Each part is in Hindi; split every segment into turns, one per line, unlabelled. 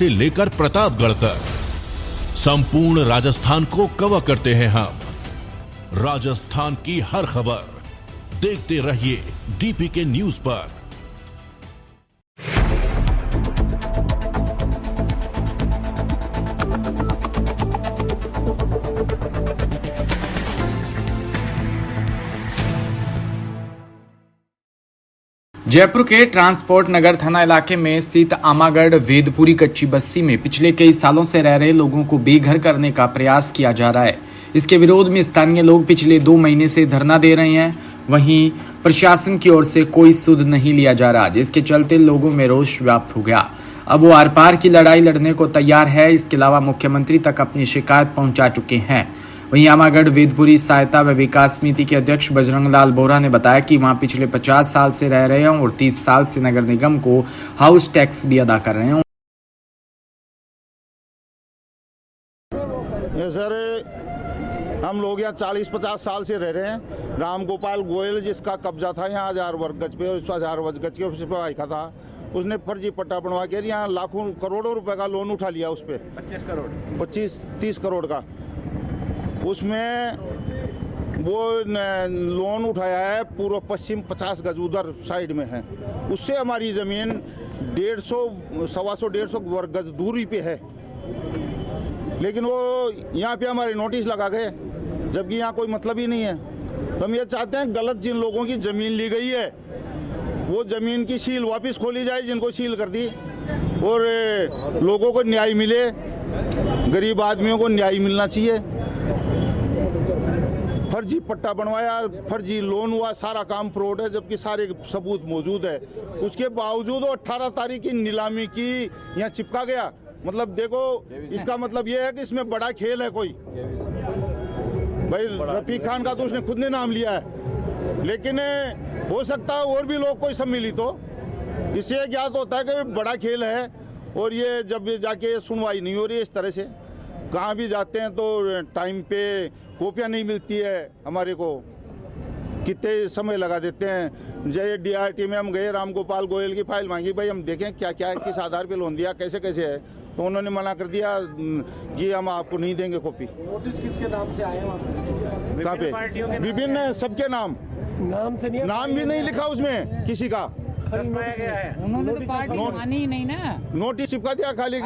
से लेकर प्रतापगढ़ तक संपूर्ण राजस्थान को कवर करते हैं हम। राजस्थान की हर खबर देखते रहिए डीपीके न्यूज पर।
जयपुर के ट्रांसपोर्ट नगर थाना इलाके में स्थित आमागढ़ वेदपुरी कच्ची बस्ती में पिछले कई सालों से रह रहे लोगों को बेघर करने का प्रयास किया जा रहा है। इसके विरोध में स्थानीय लोग पिछले 2 महीने से धरना दे रहे हैं। वहीं प्रशासन की ओर से कोई सुध नहीं लिया जा रहा, जिसके चलते लोगों में रोष व्याप्त हो गया। अब वो आर पार की लड़ाई लड़ने को तैयार है। इसके अलावा मुख्यमंत्री तक अपनी शिकायत पहुंचा चुके हैं। वहीं आमागढ़ वेदपुरी सहायता व विकास समिति के अध्यक्ष बजरंग लाल बोरा ने बताया कि वहां पिछले 50 साल से रह रहे हैं और 30 साल से नगर निगम को हाउस टैक्स भी अदा कर रहे हैं।
सर, हम लोग यहाँ 40-50 साल से रह रहे हैं। राम गोपाल गोयल जिसका कब्जा था यहाँ 1000 वर्ग गज पे, 1000 वर्ग गज के उस पर आया था, उसने फर्जी पट्टा बनवा के यहाँ लाखों करोड़ों रुपए का लोन उठा लिया। उस पर 25-30 करोड़ का उसमें वो लोन उठाया है। पूर्व पश्चिम 50 गज उधर साइड में है। उससे हमारी ज़मीन 150-125 वर्ग गज दूरी पे है, लेकिन वो यहाँ पे हमारे नोटिस लगा गए, जबकि यहाँ कोई मतलब ही नहीं है। तो हम ये चाहते हैं गलत जिन लोगों की ज़मीन ली गई है वो ज़मीन की सील वापस खोली जाए, जिनको सील कर दी, और लोगों को न्याय मिले। गरीब आदमियों को न्याय मिलना चाहिए। फर्जी पट्टा बनवाया, फर्जी लोन हुआ, सारा काम फ्रॉड है, जबकि सारे सबूत मौजूद है। उसके बावजूद 18 तारीख की नीलामी की यहाँ चिपका गया। मतलब देखो, इसका मतलब ये है कि इसमें बड़ा खेल है कोई। भाई रफीक खान का तो उसने खुद ने नाम लिया है, लेकिन हो सकता है और भी लोग कोई सम्मिलित हो। इससे ज्ञात होता है कि बड़ा खेल है। और ये जब जाके सुनवाई नहीं हो रही है इस तरह से, कहाँ भी जाते हैं तो टाइम पे कॉपियाँ नहीं मिलती है हमारे को, कितने समय लगा देते हैं। जय DRT में हम गए, राम गोपाल गोयल की फाइल मांगी, भाई हम देखें क्या क्या है, किस आधार पे लोन दिया, कैसे कैसे है, तो उन्होंने मना कर दिया कि हम आपको नहीं देंगे कॉपी।
नोटिस किसके नाम से आए हैं?
कहाँ पे? विभिन्न सबके नाम से नहीं, नाम भी नहीं लिखा उसमें किसी का।
उन्होंने तो पार्टी मानी ही नहीं ना।
नोटिस चिपका दिया खाली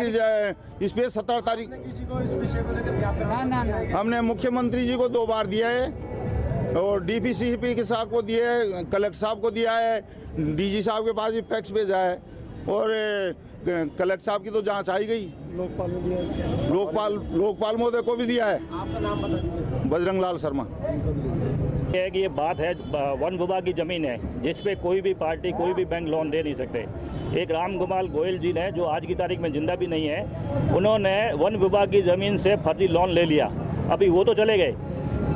इस पे 17 तारीख।
किसी को इस विषय को लेकर ज्ञापन
हमने मुख्यमंत्री जी को 2 बार दिया है, और DPCP के साहब को दिया है, कलेक्टर साहब को दिया है, DG साहब के पास भी फैक्स भेजा है, और कलेक्टर साहब की तो जांच आई गई। लोकपाल महोदय को भी दिया है।
आपका नाम बता दीजिए।
बजरंग लाल शर्मा।
है कि ये बात है वन विभाग की ज़मीन है, जिस पे कोई भी पार्टी कोई भी बैंक लोन दे नहीं सकते। एक राम गोपाल गोयल जी ने, जो आज की तारीख में जिंदा भी नहीं है, उन्होंने वन विभाग की ज़मीन से फर्जी लोन ले लिया। अभी वो तो चले गए,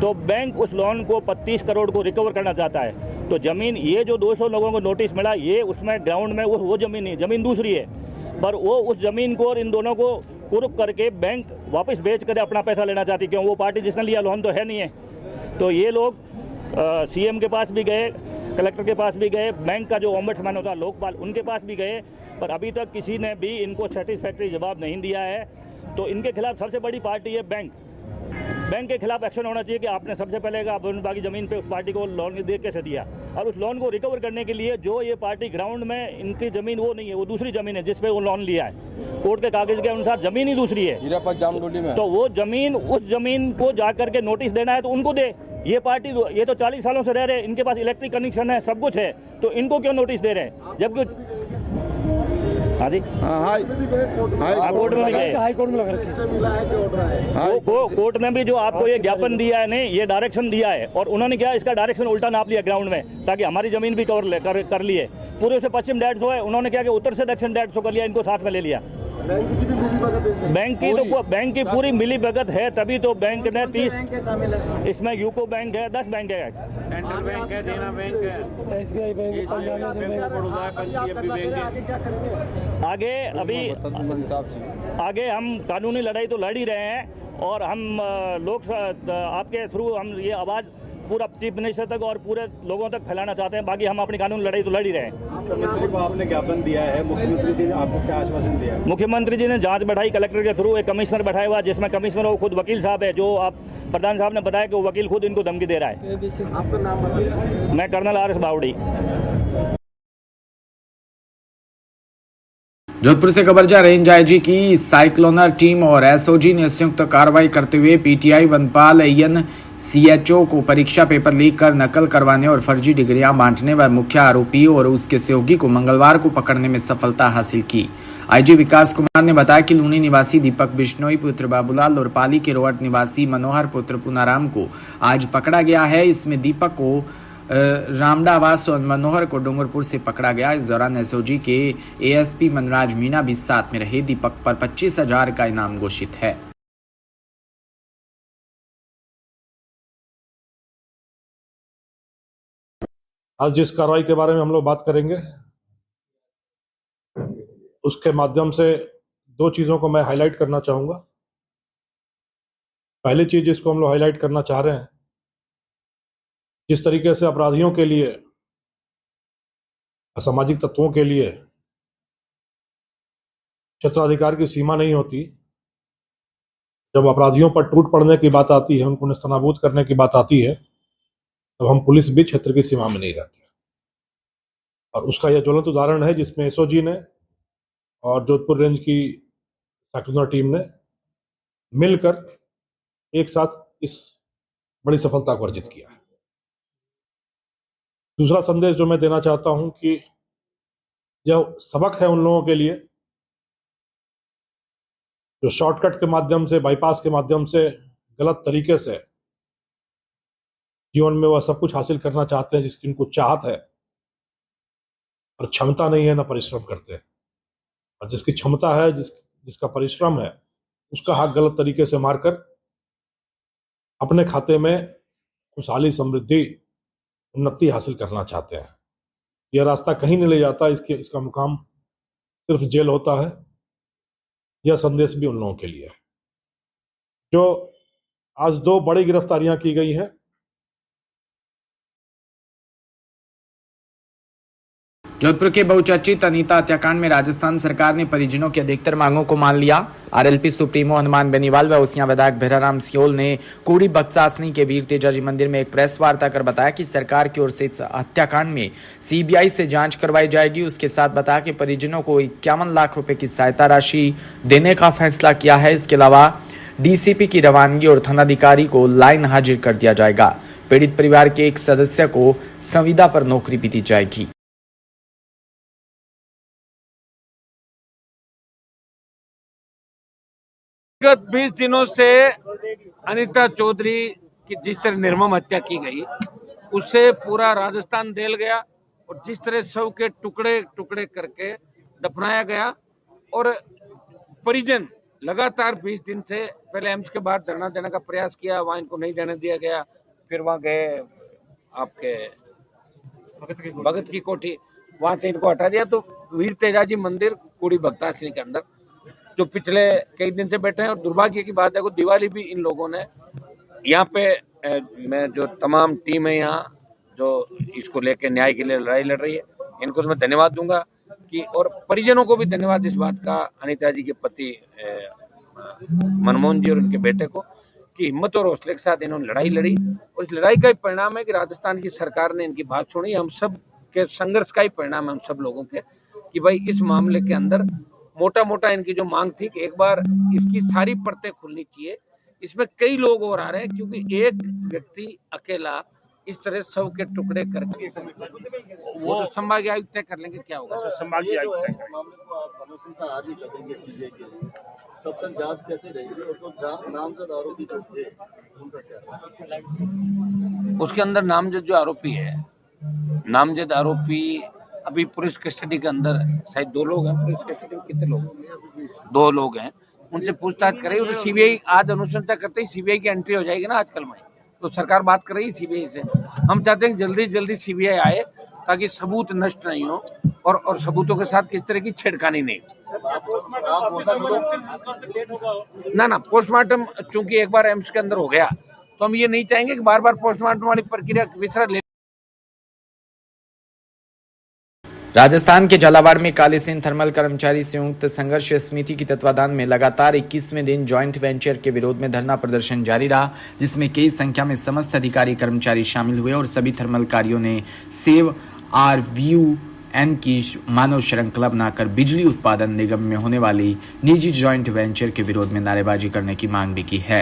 तो बैंक उस लोन को 25 करोड़ को रिकवर करना चाहता है। तो ज़मीन, ये जो 200 लोगों को नोटिस मिला, ये उसमें ग्राउंड में वो ज़मीन नहीं, ज़मीन दूसरी है, पर वो उस ज़मीन को और इन दोनों को कुर्क करके बैंक वापस बेच कर अपना पैसा लेना चाहती, क्यों वो पार्टी जिसने लिया लोन तो है नहीं है। तो ये लोग CM के पास भी गए, कलेक्टर के पास भी गए, बैंक का जो ओम्बड्समैन होता है लोकपाल, उनके पास भी गए, पर अभी तक किसी ने भी इनको सेटिस्फैक्ट्री जवाब नहीं दिया है। तो इनके खिलाफ सबसे बड़ी पार्टी है बैंक के खिलाफ एक्शन होना चाहिए कि आपने सबसे पहले वन विभाग की ज़मीन पे उस पार्टी को लोन दे कैसे दिया, और उस लोन को रिकवर करने के लिए जो ये पार्टी ग्राउंड में, इनकी ज़मीन वो नहीं है, वो दूसरी ज़मीन है जिस पे वो लोन लिया है। कोर्ट के कागज़ के अनुसार ज़मीन ही दूसरी है, तो वो ज़मीन, उस ज़मीन को जा करके नोटिस देना है तो उनको दे। ये पार्टी, ये तो 40 सालों से रह रहे हैं, इनके पास इलेक्ट्रिक कनेक्शन है, सब कुछ है, तो इनको क्यों नोटिस दे रहे हैं? जबकि हाँ जी, कोर्ट में गए,
हाईकोर्ट में लगा
कोर्ट ने भी जो आपको ये ज्ञापन दिया है, नहीं ये डायरेक्शन दिया है, और उन्होंने क्या इसका डायरेक्शन उल्टा नाप लिया ग्राउंड में, ताकि हमारी ज़मीन भी कवर कर लिए। पूर्व से पश्चिम 150 है, उन्होंने क्या कि उत्तर से दक्षिण 150 कर लिया, इनको साथ में ले लिया। बैंक की पूरी मिली भगत है, तभी तो बैंक ने 30, इसमें यूको बैंक है, 10 बैंक है,
सेंट्रल बैंक है, देना बैंक है, SBI बैंक,
आगे अभी आगे हम कानूनी लड़ाई तो लड़ ही रहे हैं, और हम लोग आपके थ्रू हम ये आवाज़ पूरा चीफ मिनिस्टर तक और पूरे लोगों तक फैलाना चाहते हैं। बाकी हम अपनी कानून लड़ाई तो लड़ ही रहे हैं।
मुख्यमंत्री को आपने ज्ञापन दिया है, मुख्यमंत्री जी ने आपको क्या आश्वासन दिया है?
मुख्यमंत्री जी ने जांच बैठाई कलेक्टर के थ्रू, एक कमिश्नर बैठाया हुआ, जिसमें कमिश्नर वो खुद वकील साहब है, जो आप प्रधान साहब ने बताया कि वो वकील खुद इनको धमकी दे रहा है।
आपका नाम बताइए।
मैं कर्नल आर एस बावड़ी।
जोधपुर से खबर जा रेंज आईजी की साइक्लोनर टीम और एसओजी ने संयुक्त कार्रवाई करते हुए पीटीआई वनपाल एन सीएचओ को परीक्षा पेपर लीक कर नकल करवाने और फर्जी डिग्रियां बांटने व मुख्य आरोपी और उसके सहयोगी को मंगलवार को पकड़ने में सफलता हासिल की। आईजी विकास कुमार ने बताया कि लूनी निवासी दीपक बिश्नोई पुत्र बाबूलाल और पाली के रोहट निवासी मनोहर पुत्र पुनाराम को आज पकड़ा गया है। इसमें दीपक को रामडावास और मनोहर को डूंगरपुर से पकड़ा गया। इस दौरान एसओजी के एएसपी मनराज मीणा भी साथ में रहे। दीपक पर 25,000 का इनाम घोषित है।
आज जिस कार्रवाई के बारे में हम लोग बात करेंगे उसके माध्यम से दो चीजों को मैं हाईलाइट करना चाहूंगा। पहली चीज जिसको हम लोग हाईलाइट करना चाह रहे हैं, जिस तरीके से अपराधियों के लिए, असामाजिक तत्वों के लिए क्षेत्राधिकार की सीमा नहीं होती, जब अपराधियों पर टूट पड़ने की बात आती है, उनको नेस्तनाबूद करने की बात आती है, तब हम पुलिस भी क्षेत्र की सीमा में नहीं रहते। और उसका यह ज्वलंत उदाहरण है जिसमें एसओजी ने और जोधपुर रेंज की साइक्लोनर टीम ने मिलकर एक साथ इस बड़ी सफलता को अर्जित किया है। दूसरा संदेश जो मैं देना चाहता हूं कि यह सबक है उन लोगों के लिए जो शॉर्टकट के माध्यम से, बाईपास के माध्यम से, गलत तरीके से जीवन में वह सब कुछ हासिल करना चाहते हैं जिसकी उनको चाहत है, और क्षमता नहीं है, ना परिश्रम करते हैं। और जिसकी क्षमता है, जिसका परिश्रम है, उसका हक गलत तरीके से मारकर अपने खाते में खुशहाली, समृद्धि, उन्नति हासिल करना चाहते हैं। यह रास्ता कहीं नहीं ले जाता, इसका मुकाम सिर्फ जेल होता है। यह संदेश भी उन लोगों के लिए है। जो आज दो बड़ी गिरफ्तारियां की गई हैं,
जोधपुर के बहुचर्चित अनीता हत्याकांड में राजस्थान सरकार ने परिजनों की अधिकतर मांगों को मान लिया। आरएलपी सुप्रीमो हनुमान बेनीवाल व उसिया विधायक भैराराम सियोल ने कोड़ी बक्सासनी के वीर तेजाजी मंदिर में एक प्रेस वार्ता कर बताया कि सरकार की ओर से इस हत्याकांड में सीबीआई से जांच करवाई जाएगी। उसके साथ बताया कि परिजनों को 51 लाख रुपए की सहायता राशि देने का फैसला किया है। इसके अलावा डीसीपी की रवानगी और थानाधिकारी को लाइन हाजिर कर दिया जाएगा। पीड़ित परिवार के एक सदस्य को संविदा पर नौकरी भी दी जाएगी।
विगत 20 दिनों से अनीता चौधरी की जिस तरह निर्मम हत्या की गई, उससे पूरा राजस्थान दहल गया और जिस तरह शव के टुकड़े टुकड़े करके दफनाया गया और परिजन लगातार 20 दिन से पहले एम्स के बाहर धरना देने का प्रयास किया, वहां इनको नहीं जाने दिया गया। फिर वहां गए आपके भगत की कोठी, वहां से इनको हटा दिया। तो वीर तेजाजी मंदिर कोड़ी भक्ताश्री के अंदर जो पिछले कई दिन से बैठे हैं, और दुर्भाग्य की बात है कि दिवाली भी इन लोगों ने यहाँ पे मैं जो तमाम टीम है यहाँ जो इसको लेके न्याय के लिए लड़ाई लड़ रही है, इनको तो मैं धन्यवाद दूंगा कि, और परिजनों को भी धन्यवाद इस बात का, अनीता जी के पति मनमोहन जी और उनके बेटे को, कि हिम्मत और हौसले के साथ इन्होंने लड़ाई लड़ी। और इस लड़ाई का ही परिणाम है कि राजस्थान की सरकार ने इनकी बात सुनी। हम सब के संघर्ष का ही परिणाम है हम सब लोगों के, कि भाई इस मामले के अंदर मोटा मोटा इनकी जो मांग थी कि एक बार इसकी सारी परतें खुलनी चाहिए। इसमें कई लोग और आ रहे हैं, क्योंकि एक व्यक्ति अकेला इस तरह सब के टुकड़े करके वो संभागीय आयुक्त तय कर लेंगे क्या होगा।
संभागीय आयुक्त
तब तक जांच कैसे रहेगी, और तो नामजद आरोपी जो थे उनका क्या?
उसके अंदर नामजद जो आरोपी है, नामजद आरोपी अभी पुलिस कस्टडी के अंदर शायद 2 लोग हैं। पुलिस कस्टडी में कितने लोग? 2 लोग हैं। उनसे पूछताछ करेगी तो सीबीआई आज अनुशंसा करते ही सीबीआई की एंट्री हो जाएगी ना आजकल में, तो सरकार बात कर रही है सीबीआई से। हम चाहते हैं जल्दी जल्दी सीबीआई आए ताकि सबूत नष्ट नहीं हो और सबूतों के साथ किस तरह की छेड़खानी नहीं हो। ना पोस्टमार्टम चूंकि एक बार एम्स के अंदर हो गया तो हम ये नहीं चाहेंगे कि बार बार पोस्टमार्टम वाली प्रक्रिया विसरा ले।
राजस्थान के झालावाड़ में कालीसिंध थर्मल कर्मचारी संयुक्त संघर्ष समिति के तत्वाधान में लगातार 21वें दिन जॉइंट वेंचर के विरोध में धरना प्रदर्शन जारी रहा, जिसमें कई संख्या में समस्त अधिकारी कर्मचारी शामिल हुए और सभी थर्मल कार्यों ने सेव RVUN की मानव श्रृंखला बनाकर बिजली उत्पादन निगम में होने वाली निजी जॉइंट वेंचर के विरोध में नारेबाजी करने की मांग भी की है।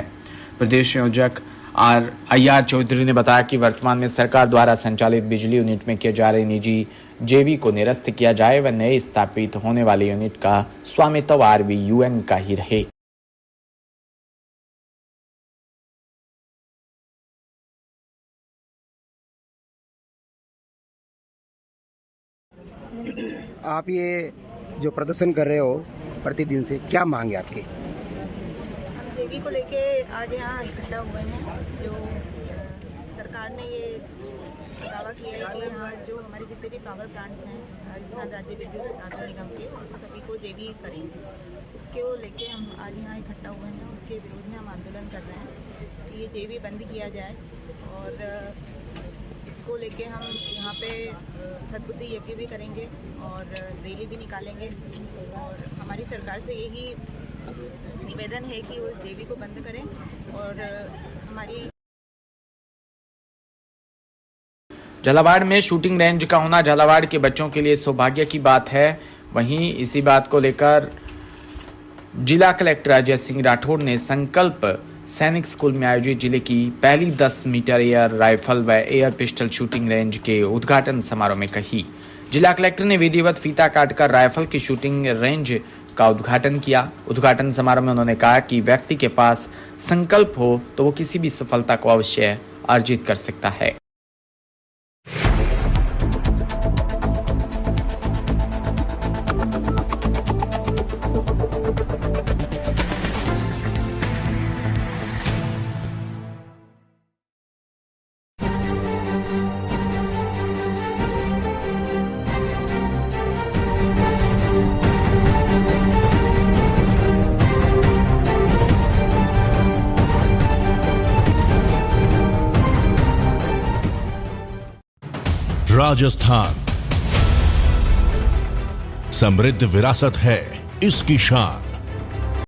प्रदेश संयोजक IR चौधरी ने बताया कि वर्तमान में सरकार द्वारा संचालित बिजली यूनिट में किए जा रहे निजी JV को निरस्त किया जाए व नए स्थापित होने वाले यूनिट का स्वामित्व RVUN का ही रहे।
आप ये जो प्रदर्शन कर रहे हो प्रतिदिन से, क्या मांग है आपकी?
JV को लेके आज यहाँ इकट्ठा हुए हैं। जो सरकार ने ये दावा किया है कि यहाँ जो हमारे जितने भी पावर प्लांट्स हैं राजस्थान राज्य विद्युत उत्पादन निगम के, सभी को JV करेंगे। उसके वो लेके हम आज यहाँ इकट्ठा हुए हैं। उसके विरोध में हम आंदोलन कर रहे हैं कि ये JV बंद किया जाए और इसको लेके हम यहाँ पे सद्बुद्धि यज्ञ भी करेंगे और रैली भी निकालेंगे और हमारी सरकार से यही निवेदन है कि वो JV को बंद करें और हमारी।
झालावाड़ में शूटिंग रेंज का होना झालावाड़ के बच्चों के लिए सौभाग्य की बात है। वहीं इसी बात को लेकर जिला कलेक्टर अजय सिंह राठौड़ ने संकल्प सैनिक स्कूल में आयोजित जिले की पहली 10 मीटर एयर राइफल व एयर पिस्टल शूटिंग रेंज के उद्घाटन समारोह में कही। जिला कलेक्टर ने विधिवत फीता काटकर राइफल की शूटिंग रेंज का उद्घाटन किया। उद्घाटन समारोह में उन्होंने कहा कि व्यक्ति के पास संकल्प हो तो वो किसी भी सफलता को अवश्य अर्जित कर सकता है।
राजस्थान समृद्ध विरासत है इसकी शान।